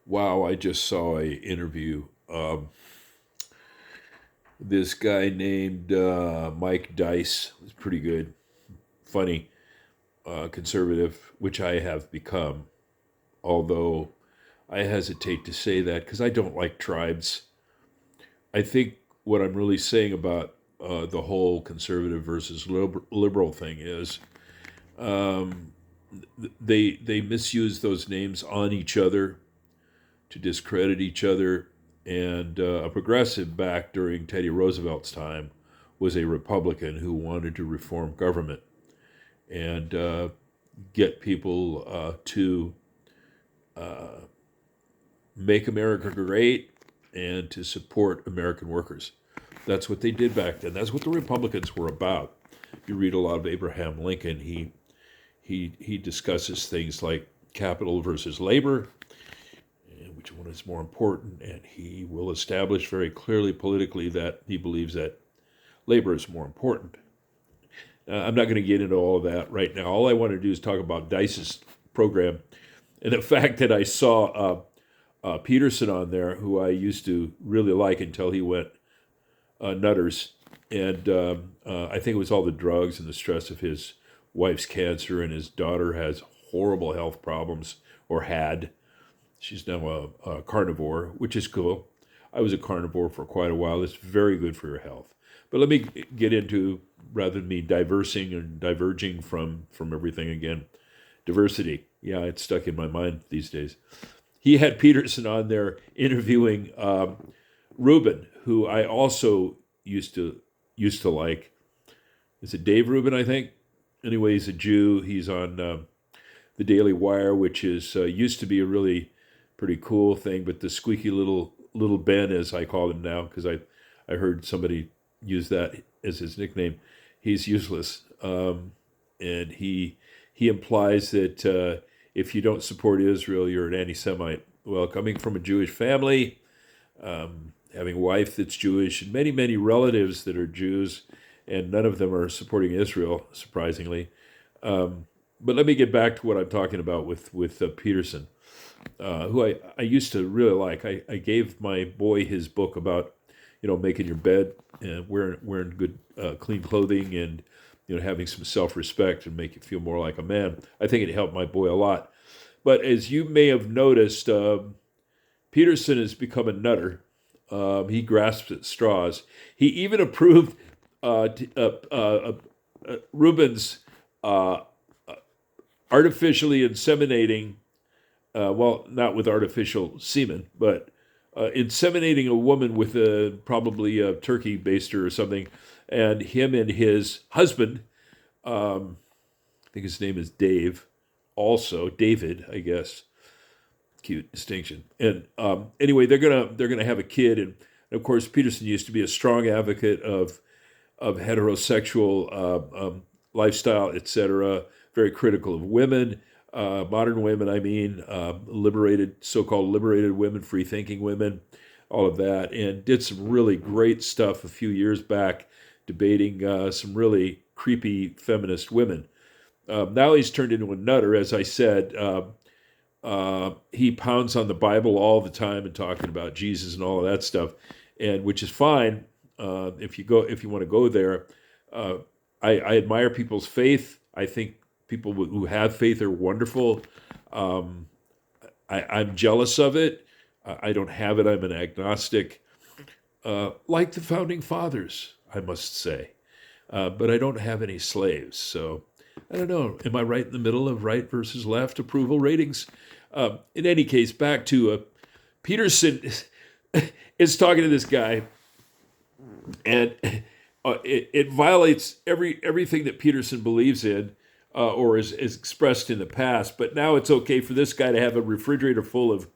Wow, I just saw a interview. This guy named Mike Dice was pretty good, funny, conservative, which I have become. Although I hesitate to say that because I don't like tribes. I think what I'm really saying about the whole conservative versus liberal thing is um, they misuse those names on each other to discredit each other. And a progressive back during Teddy Roosevelt's time was a Republican who wanted to reform government and get people to uh, make America great and to support American workers. That's what they did back then. That's what the Republicans were about. You read a lot of Abraham Lincoln. He discusses things like capital versus labor, and which one is more important, and he will establish very clearly politically that he believes that labor is more important. I'm not going to get into all of that right now. All I want to do is talk about Dice's program and the fact that I saw Peterson on there, who I used to really like until he went nutters. And I think it was all the drugs and the stress of his wife's cancer, and his daughter has horrible health problems, or had. She's now a carnivore, which is cool. I was a carnivore for quite a while. It's very good for your health. But let me get into, rather than me diversing and diverging from everything again, diversity. Yeah, it's stuck in my mind these days. He had Peterson on there interviewing Rubin, who I also used to like. Is it Dave Rubin? I think. Anyway, he's a Jew. He's on the Daily Wire, which is used to be a really pretty cool thing, but the squeaky little Ben, as I call him now, because I heard somebody use that as his nickname. He's useless, and he implies that if you don't support Israel, you're an anti-Semite. Well, coming from a Jewish family, having a wife that's Jewish, and many relatives that are Jews, and none of them are supporting Israel, surprisingly. But let me get back to what I'm talking about with Peterson, who I used to really like. I gave my boy his book about making your bed and wearing good clean clothing, and having some self-respect and make you feel more like a man. I think it helped my boy a lot. But as you may have noticed, Peterson has become a nutter. He grasps at straws. He even approved Rubin's artificially inseminating, well, not with artificial semen, but inseminating a woman with probably a turkey baster or something, and him and his husband, I think his name is Dave, also David, I guess. Cute distinction. And anyway, they're gonna have a kid, and of course Peterson used to be a strong advocate of heterosexual lifestyle, etc. Very critical of women, modern women. I mean, liberated, so-called liberated women, free-thinking women, all of that, and did some really great stuff a few years back, debating some really creepy feminist women. Now he's turned into a nutter, as I said. He pounds on the Bible all the time and talking about Jesus and all of that stuff, and which is fine if you want to go there. Uh, I admire people's faith. I think people who have faith are wonderful. Um, I'm jealous of it. I don't have it. I'm an agnostic, like the founding fathers, I must say. But I don't have any slaves, so I don't know. Am I right in the middle of right versus left approval ratings? In any case, back to Peterson is talking to this guy, and it violates everything that Peterson believes in, or is expressed in the past. But now it's okay for this guy to have a refrigerator full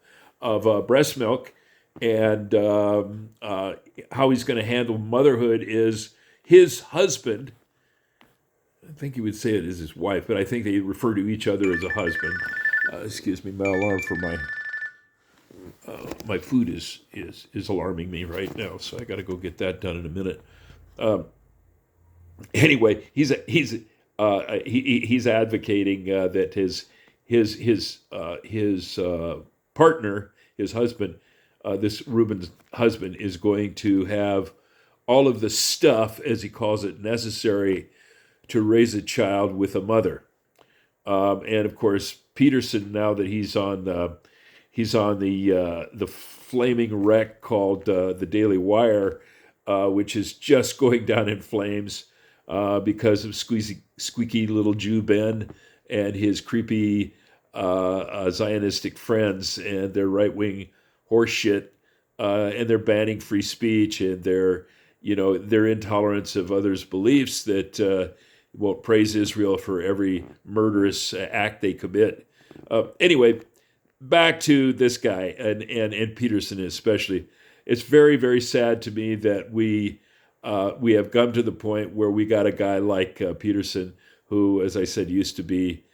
of breast milk, and how he's going to handle motherhood is his husband. I think he would say it as his wife, but I think they refer to each other as a husband. Excuse me, my alarm for my food is alarming me right now, so I got to go get that done in a minute. Um, anyway, he's advocating that his partner his husband, this Reuben's husband, is going to have all of the stuff, as he calls it, necessary to raise a child with a mother. And of course, Peterson, now that he's on the flaming wreck called the Daily Wire, which is just going down in flames because of squeaky little Jew Ben and his creepy Zionistic friends and their right-wing horseshit, and they're banning free speech and their intolerance of others' beliefs that won't praise Israel for every murderous act they commit. Anyway, back to this guy and Peterson especially. It's very, very sad to me that we have come to the point where we got a guy like Peterson, who, as I said, used to be.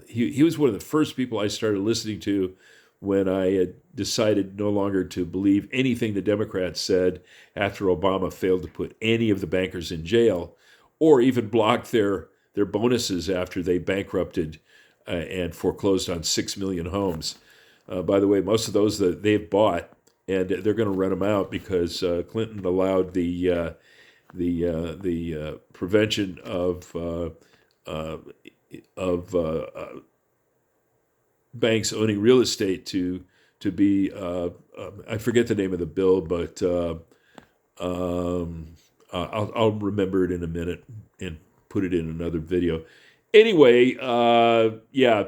He was one of the first people I started listening to when I had decided no longer to believe anything the Democrats said after Obama failed to put any of the bankers in jail, or even blocked their bonuses after they bankrupted and foreclosed on 6 million homes. By the way, most of those that they've bought, and they're going to rent them out because Clinton allowed the prevention of banks owning real estate to be I forget the name of the bill, but I'll remember it in a minute and put it in another video. Anyway, yeah,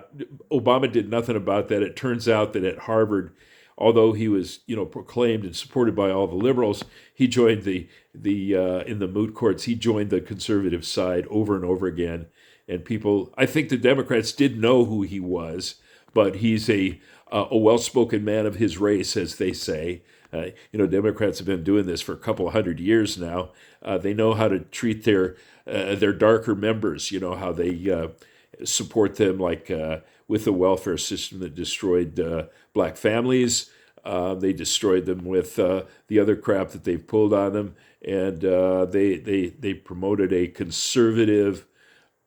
Obama did nothing about that. It turns out that at Harvard, although he was, proclaimed and supported by all the liberals, he joined the in the moot courts. He joined the conservative side over and over again. And people, I think the Democrats did know who he was, but he's a well-spoken man of his race, as they say. Democrats have been doing this for a couple of hundred years now. They know how to treat their darker members. You know how they support them, like with the welfare system that destroyed black families. They destroyed them with the other crap that they've pulled on them, and they promoted a conservative,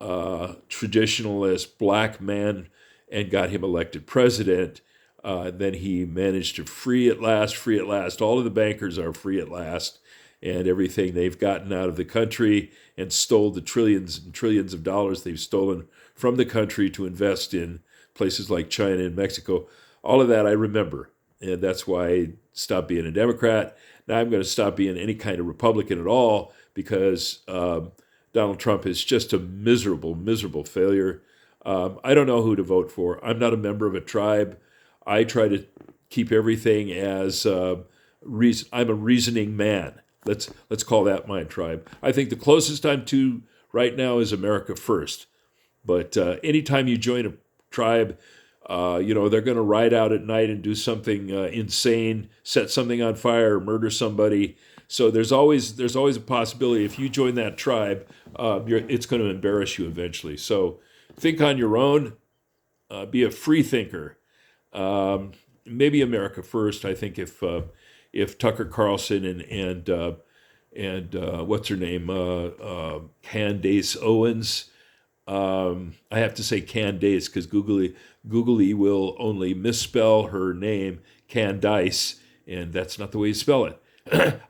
traditionalist black man and got him elected president. Then he managed to free at last. All of the bankers are free at last, and everything they've gotten out of the country and stole the trillions and trillions of dollars they've stolen from the country to invest in places like China and Mexico. All of that I remember, and that's why I stopped being a Democrat. Now I'm going to stop being any kind of Republican at all because Donald Trump is just a miserable, miserable failure. I don't know who to vote for. I'm not a member of a tribe. I try to keep everything as reason. I'm a reasoning man. Let's call that my tribe. I think the closest I'm to right now is America First. But anytime you join a tribe, they're going to ride out at night and do something insane, set something on fire, or murder somebody. So there's always a possibility if you join that tribe, it's going to embarrass you eventually. So think on your own. Be a free thinker. Maybe America First. I think if Tucker Carlson and what's her name, Candace Owens. I have to say Candace because Googly will only misspell her name Candice, and that's not the way you spell it.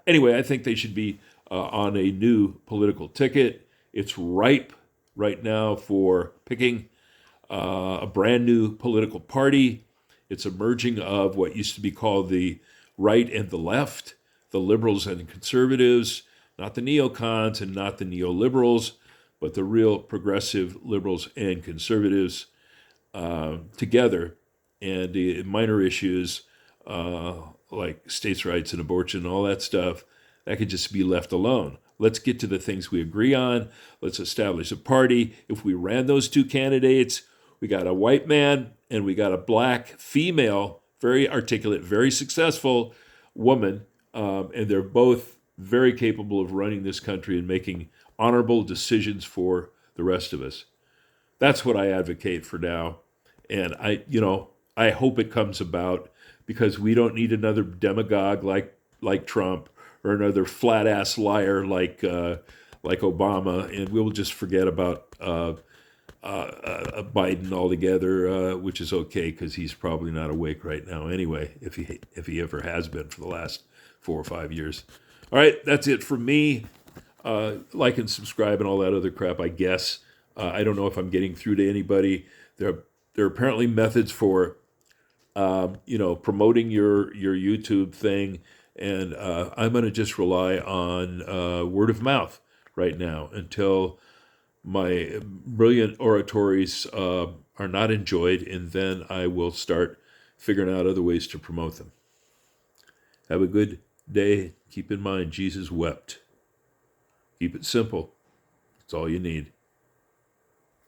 Anyway, I think they should be on a new political ticket. It's ripe right now for picking a brand new political party. It's a merging of what used to be called the right and the left, the liberals and conservatives, not the neocons and not the neoliberals, but the real progressive liberals and conservatives together. And minor issues like states' rights and abortion and all that stuff, that could just be left alone. Let's get to the things we agree on. Let's establish a party. If we ran those two candidates, we got a white man and we got a black female, very articulate, very successful woman, and they're both very capable of running this country and making honorable decisions for the rest of us. That's what I advocate for now. And I hope it comes about because we don't need another demagogue like Trump or another flat ass liar like Obama, and we'll just forget about Biden altogether, which is okay because he's probably not awake right now anyway, if he ever has been for the last 4 or 5 years. All right, that's it from me. Like and subscribe and all that other crap, I guess. I don't know if I'm getting through to anybody. There are apparently methods for promoting your YouTube thing, and I'm going to just rely on word of mouth right now until my brilliant oratories are not enjoyed, and then I will start figuring out other ways to promote them. Have a good day. Keep in mind, Jesus wept. Keep it simple. That's all you need.